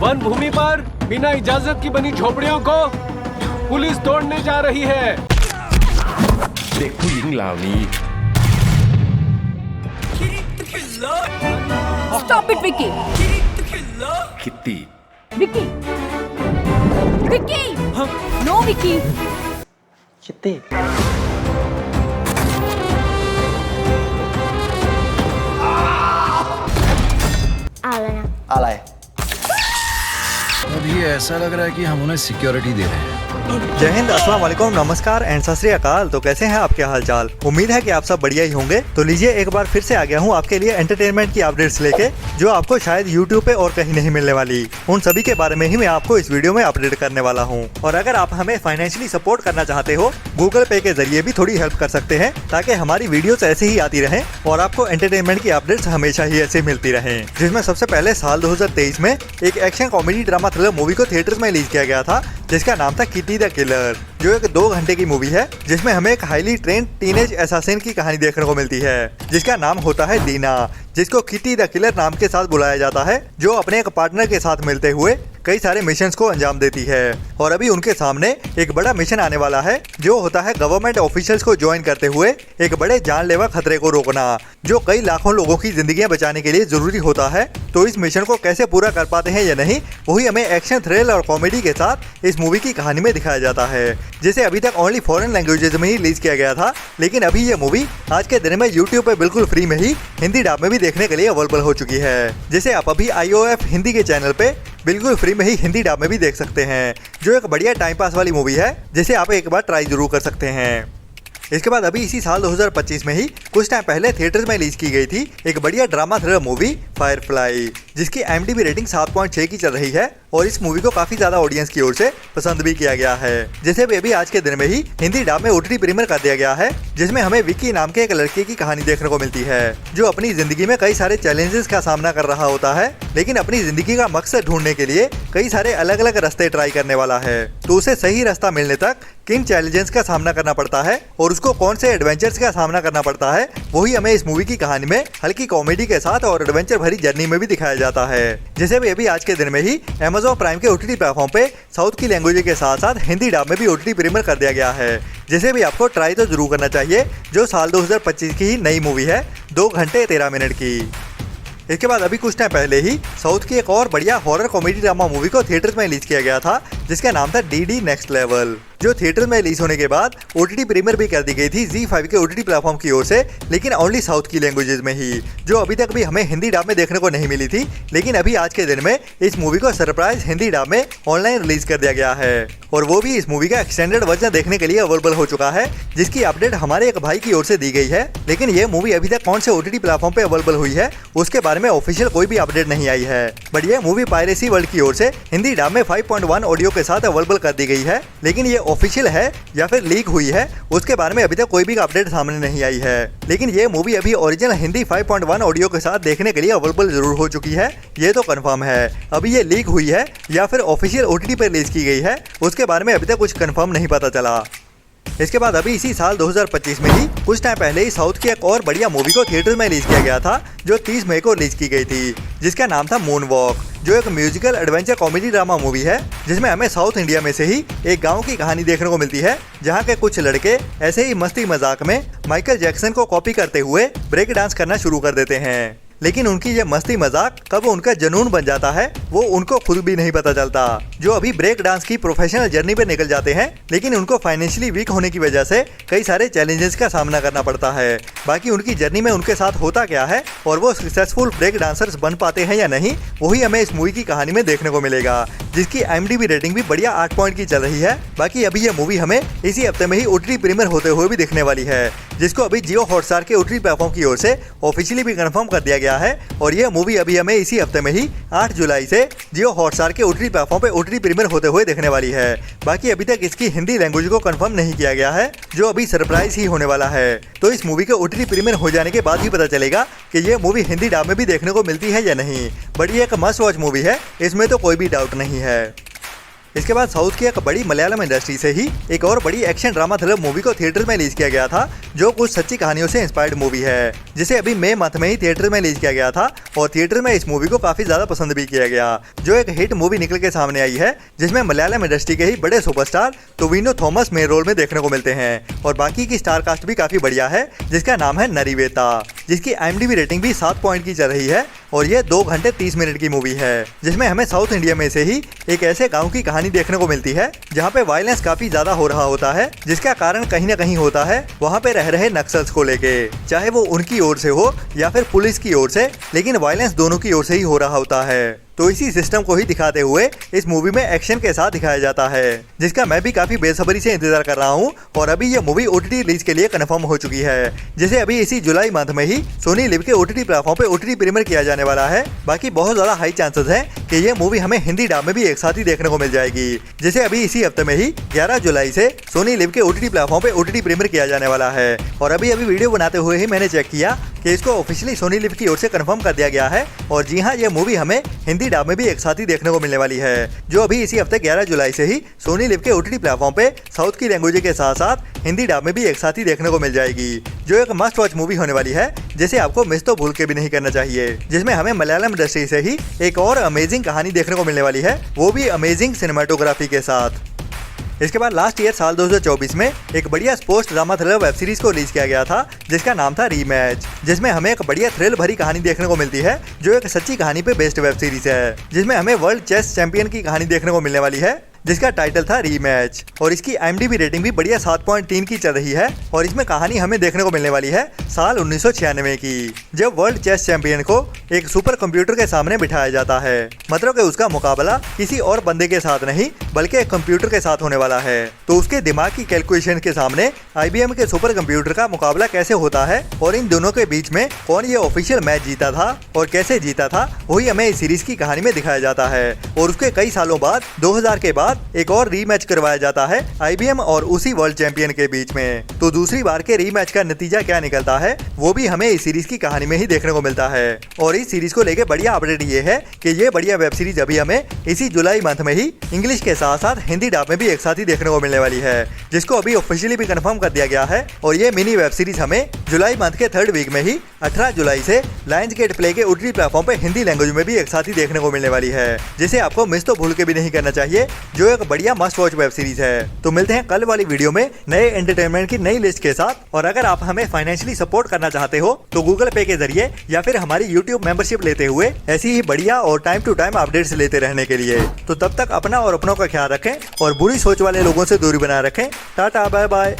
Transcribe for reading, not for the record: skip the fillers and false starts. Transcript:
One भूमि पर बिना इजाजत की बनी झोपड़ियों को पुलिस तोड़ने जा रही है। เด็กผู้หญิงเหล่านี้ Stop it, Vicky. คิตตี้ Vicky. Vicky. No, Vicky. คิตตี้ เอาแล้วนะ อะไร अब ये ऐसा लग रहा है कि हम उन्हें सिक्योरिटी दे रहे हैं। जय हिंद, अस्सलाम वालेकुम, नमस्कार एंड सत श्री अकाल। तो कैसे हैं आपके हालचाल? उम्मीद है कि आप सब बढ़िया ही होंगे। तो लीजिए एक बार फिर से आ गया हूं आपके लिए एंटरटेनमेंट की अपडेट्स लेके, जो आपको शायद YouTube पे और कहीं नहीं मिलने वाली। उन सभी के बारे में ही मैं आपको इस वीडियो में अपडेट करने वाला हूं। और अगर आप हमें फाइनेंशियली सपोर्ट करना चाहते हो, गूगल पे के जरिए भी थोड़ी हेल्प कर सकते हैं, ताकि हमारी वीडियोस ऐसे ही आती रहें और आपको एंटरटेनमेंट की अपडेट्स हमेशा ही ऐसे मिलती रहें। जिसमें सबसे पहले साल 2023 में एक action comedy drama thriller movie को थिएटर्स में रिलीज किया गया था, जिसका नाम था किटी द किलर, जो एक 2 घंटे की मूवी है, जिसमें हमें एक हाईली ट्रेंड टीनेज असैसिन की कहानी देखने को मिलती है, जिसका नाम होता है दीना, जिसको किटी द किलर नाम के साथ बुलाया जाता है, जो अपने एक पार्टनर के साथ मिलते हुए कई सारे मिशंस को अंजाम देती है। और अभी उनके सामने एक बड़ा मिशन आने वाला है, जो होता है गवर्नमेंट ऑफिशियल्स को ज्वाइन करते हुए एक बड़े जानलेवा खतरे को रोकना, जो कई लाखों लोगों की जिंदगियां बचाने के लिए जरूरी होता है। तो इस मिशन को कैसे पूरा कर पाते हैं या नहीं, वही हमें एक्शन, थ्रिल और कॉमेडी के साथ इस मूवी की कहानी में दिखाया जाता है, जिसे अभी तक ओनली फॉरेन लैंग्वेजेस में ही रिलीज किया गया था। लेकिन अभी ये मूवी आज के दिन में यूट्यूब पे बिल्कुल फ्री में ही हिंदी डब में भी देखने के लिए अवेलेबल हो चुकी है, जिसे आप अभी IOF हिंदी के चैनल पे बिल्कुल फ्री में ही हिंदी डब में भी देख सकते हैं, जो एक बढ़िया टाइम पास वाली मूवी है, जिसे आप एक बार ट्राई जरूर कर सकते हैं। इसके बाद अभी इसी साल 2025 में ही कुछ टाइम पहले थिएटर्स में रिलीज की गई थी एक बढ़िया ड्रामा थ्रिलर मूवी फायरफ्लाई, जिसकी IMDb रेटिंग 7.6 की चल रही है, और इस मूवी को काफी ज्यादा ऑडियंस की ओर से पसंद भी किया गया है, जिसे भी अभी आज के दिन में ही हिंदी डब में OTT प्रीमियर कर दिया गया है, जिसमें हमें विक्की नाम के एक लड़के की कहानी देखने को मिलती है, जो अपनी जिंदगी में कई सारे चैलेंजेस का सामना कर रहा होता है, लेकिन अपनी जिंदगी का मकसद ढूंढने के लिए कई सारे अलग अलग रास्ते ट्राई करने वाला है। तो उसे सही रास्ता मिलने तक किन चैलेंजेस का सामना करना पड़ता है और उसको कौन से एडवेंचर्स का सामना करना पड़ता है, वही हमें इस मूवी की कहानी में हल्की कॉमेडी के साथ और एडवेंचर भरी जर्नी में भी दिखाया जाता है, जिसे भी अभी आज के दिन में ही Amazon प्राइम के OTT प्लेटफॉर्म पे साउथ की लैंग्वेज के साथ साथ हिंदी डब में भी OTT प्रीमियर कर दिया गया है, जिसे भी आपको ट्राई तो जरूर करना चाहिए, जो साल 2025 की ही नई मूवी है, 2 घंटे 13 मिनट की। इसके बाद अभी कुछ टाइम पहले ही साउथ की एक और बढ़िया हॉरर कॉमेडी ड्रामा मूवी को थिएटर्स में रिलीज किया गया था, जिसका नाम था DD नेक्स्ट लेवल, जो थिएटर में रिलीज होने के बाद OTT प्रीमियर भी कर दी गई थी ZEE5 के OTT प्लेटफॉर्म की ओर से, लेकिन ओनली साउथ की लैंग्वेजेस में ही, जो अभी तक भी हमें हिंदी डब में देखने को नहीं मिली थी। लेकिन अभी आज के दिन में इस मूवी को सरप्राइज हिंदी डब में ऑनलाइन रिलीज कर दिया गया है, और वो भी इस मूवी का एक्सटेंडेड वर्जन देखने के लिए अवेलेबल हो चुका है, जिसकी अपडेट हमारे एक भाई की ओर से दी गई है। लेकिन ये मूवी अभी तक कौन से OTT प्लेटफॉर्म पे अवेलेबल हुई है, उसके बारे में ऑफिशियल कोई भी अपडेट नहीं आई है, बट ये मूवी पायरेसी वर्ल्ड की ओर से हिंदी डब में 5.1 ऑडियो के साथ अवेलेबल कर दी गई है। लेकिन ये ऑफिशियल है या फिर लीक हुई है, उसके बारे में अभी तक कोई भी अपडेट सामने नहीं आई है। लेकिन ये मूवी अभी ओरिजिनल हिंदी 5.1 ऑडियो के साथ देखने के लिए अवेलेबल जरूर हो चुकी है, ये तो कंफर्म है। अभी ये लीक हुई है या फिर ऑफिशियल OTT पर रिलीज की गई है, उसके बारे में अभी तक कुछ कंफर्म नहीं पता चला। इसके बाद अभी इसी साल 2025 में ही कुछ टाइम पहले ही साउथ की एक और बढ़िया मूवी को थिएटर में रिलीज किया गया था, जो 30 मई को रिलीज की गई थी, जिसका नाम था मून वॉक, जो एक musical adventure comedy drama movie है, जिसमें हमें साउथ इंडिया में से ही एक गांव की कहानी देखने को मिलती है, जहां के कुछ लड़के ऐसे ही मस्ती मजाक में माइकल जैक्सन को कॉपी करते हुए ब्रेक डांस करना शुरू कर देते हैं। लेकिन उनकी ये मस्ती मजाक कब उनका जुनून बन जाता है, वो उनको खुद भी नहीं पता चलता। जो अभी ब्रेक डांस की प्रोफेशनल जर्नी पे निकल जाते हैं, लेकिन उनको फाइनेंशियली वीक होने की वजह से कई सारे चैलेंजेस का सामना करना पड़ता है। बाकी उनकी जर्नी में उनके साथ होता क्या है और वो सक्सेसफुल ब्रेक डांसर्स बन पाते हैं या नहीं, वही हमें इस मूवी की कहानी में देखने को मिलेगा, जिसकी IMDb रेटिंग भी बढ़िया 8 पॉइंट की चल रही है। बाकी अभी ये मूवी हमें इसी हफ्ते में ही OTT प्रीमियर होते हुए भी दिखने वाली है, जिसको अभी जियो हॉटस्टार के OTT प्लेटफॉर्म की ओर से ऑफिशियली भी कंफर्म कर दिया गया है, और यह मूवी अभी हमें इसी हफ्ते में ही 8 जुलाई से जियो हॉटस्टार के OTT प्लेटफॉर्म पे OTT प्रीमियर होते हुए देखने वाली है। बाकी अभी तक इसकी हिंदी लैंग्वेज को कंफर्म नहीं किया गया है, जो अभी सरप्राइज ही होने वाला है। तो इस मूवी के OTT प्रीमियर हो जाने के बाद ही पता चलेगा कि यह मूवी हिंदी डब में भी देखने को मिलती है या नहीं, बट ये एक मस्ट वॉच मूवी है, इसमें तो कोई भी डाउट नहीं है। इसके बाद साउथ की एक बड़ी मलयालम इंडस्ट्री से ही एक और बड़ी एक्शन ड्रामा थ्रिलर मूवी को थिएटर में रिलीज किया गया था, जो कुछ सच्ची कहानियों से इंस्पायर्ड मूवी है, जिसे अभी मई मंथ में ही थिएटर में रिलीज किया गया था और थिएटर में इस मूवी को काफी ज्यादा पसंद भी किया गया, जो एक हिट मूवी निकल के सामने आई है, जिसमें मलयालम इंडस्ट्री के ही बड़े superstar Tovino Thomas main role में देखने को मिलते हैं और बाकी की स्टार कास्ट भी काफी बढ़िया है, जिसका नाम है नरीवेता, जिसकी IMDb रेटिंग भी 7 पॉइंट की चल रही है और ये 2 घंटे 30 मिनट की मूवी है, जिसमें हमें साउथ इंडिया में से ही एक ऐसे गांव की कहानी देखने को मिलती है जहां पे वायलेंस काफी ज्यादा हो रहा होता है, जिसका कारण कहीं न कहीं होता है वहां पे रह रहे नक्सल्स को लेके, चाहे वो उनकी ओर से हो या फिर पुलिस की ओर से, लेकिन वायलेंस दोनों की ओर से ही हो रहा होता है। तो इसी सिस्टम को ही दिखाते हुए इस मूवी में एक्शन के साथ दिखाया जाता है, जिसका मैं भी काफी बेसब्री से इंतजार कर रहा हूँ और अभी ये मूवी OTT रिलीज के लिए कंफर्म हो चुकी है, जिसे अभी इसी जुलाई मंथ में ही सोनी लिव के OTT प्लेटफॉर्म पे OTT प्रीमियर किया जाने वाला है। बाकी बहुत ज्यादा हाई चांसेस है कि ये मूवी हमें हिंदी डब में भी एक साथ ही देखने को मिल जाएगी, जिसे अभी इसी हफ्ते में ही 11 जुलाई से सोनी लिव के OTT प्लेटफॉर्म पे OTT प्रीमियर किया जाने वाला है। और अभी वीडियो बनाते हुए ही मैंने चेक किया कि इसको ऑफिशियली सोनी लिव की ओर से कंफर्म कर दिया गया है और जी हाँ, ये मूवी हमें हिंदी डब में भी एक साथ ही देखने को मिलने वाली है, जो अभी इसी हफ्ते 11 जुलाई से ही सोनी लिव के OTT प्लेटफॉर्म पे साउथ की लैंग्वेज के साथ साथ हिंदी डब में भी एक साथ ही देखने को मिल जाएगी, जो एक मस्ट वॉच मूवी होने वाली है, जिसे आपको मिस तो भूल के भी नहीं करना चाहिए, जिसमें हमें मलयालम इंडस्ट्री से ही एक और अमेजिंग कहानी देखने को मिलने वाली है, वो भी अमेजिंग सिनेमाटोग्राफी के साथ। इसके बाद लास्ट ईयर साल 2024 में एक बढ़िया sports drama thriller web series को रिलीज किया गया था, जिसका नाम था रीमैच, जिसमें हमें एक बढ़िया थ्रिल भरी कहानी देखने को मिलती है, जो एक सच्ची कहानी पे बेस्ड वेब सीरीज है, जिसमें हमें वर्ल्ड चेस चैंपियन की कहानी देखने को मिलने वाली है, जिसका टाइटल था रीमैच और इसकी IMDb रेटिंग भी बढ़िया 7.3 की चल रही है और इसमें कहानी हमें देखने को मिलने वाली है साल 1996 की, जब वर्ल्ड चेस चैंपियन को एक सुपर कंप्यूटर के सामने बिठाया जाता है, मतलब कि उसका मुकाबला किसी और बंदे के साथ नहीं बल्कि एक कंप्यूटर के साथ होने वाला है। तो उसके दिमाग की कैलकुलेशन के सामने IBM के सुपर कंप्यूटर का मुकाबला कैसे होता है और इन दोनों के बीच में कौन ये ऑफिशियल मैच जीता था और कैसे जीता था, वही हमें इस सीरीज की कहानी में दिखाया जाता है। और उसके कई सालों बाद 2000 के बाद एक और रीमैच करवाया जाता है IBM और उसी वर्ल्ड चैंपियन के बीच में। तो दूसरी बार के रीमैच का नतीजा क्या निकलता है, वो भी हमें इस सीरीज की कहानी में ही देखने को मिलता है। और इस सीरीज को लेके बढ़िया अपडेट ये है कि ये बढ़िया वेब सीरीज अभी हमें इसी जुलाई मंथ में ही इंग्लिश के साथ साथ हिंदी डब में भी एक साथ ही देखने को मिलने वाली है, जिसको अभी ऑफिशियली भी कंफर्म कर दिया गया है। और ये मिनी वेब सीरीज हमें जुलाई मंथ के 3rd वीक में ही 18 जुलाई से लायंस गेट प्ले के OTT प्लेटफॉर्म पे हिंदी लैंग्वेज में भी एक साथ ही देखने को मिलने वाली है, जिसे आपको मिस तो भूल के भी नहीं करना चाहिए, जो एक बढ़िया मस्ट वॉच वेब सीरीज है। तो मिलते हैं कल वाली वीडियो में नए एंटरटेनमेंट की नई लिस्ट के साथ। और अगर आप हमें फाइनेंशियली सपोर्ट करना चाहते हो तो गूगल पे के जरिए या फिर हमारी YouTube मेंबरशिप लेते हुए ऐसी ही बढ़िया और टाइम टू टाइम अपडेट्स लेते रहने के लिए। तो तब तक अपना और अपनों का ख्याल रखें और बुरी सोच वाले लोगों से दूरी बनाए रखें। Tata bye bye.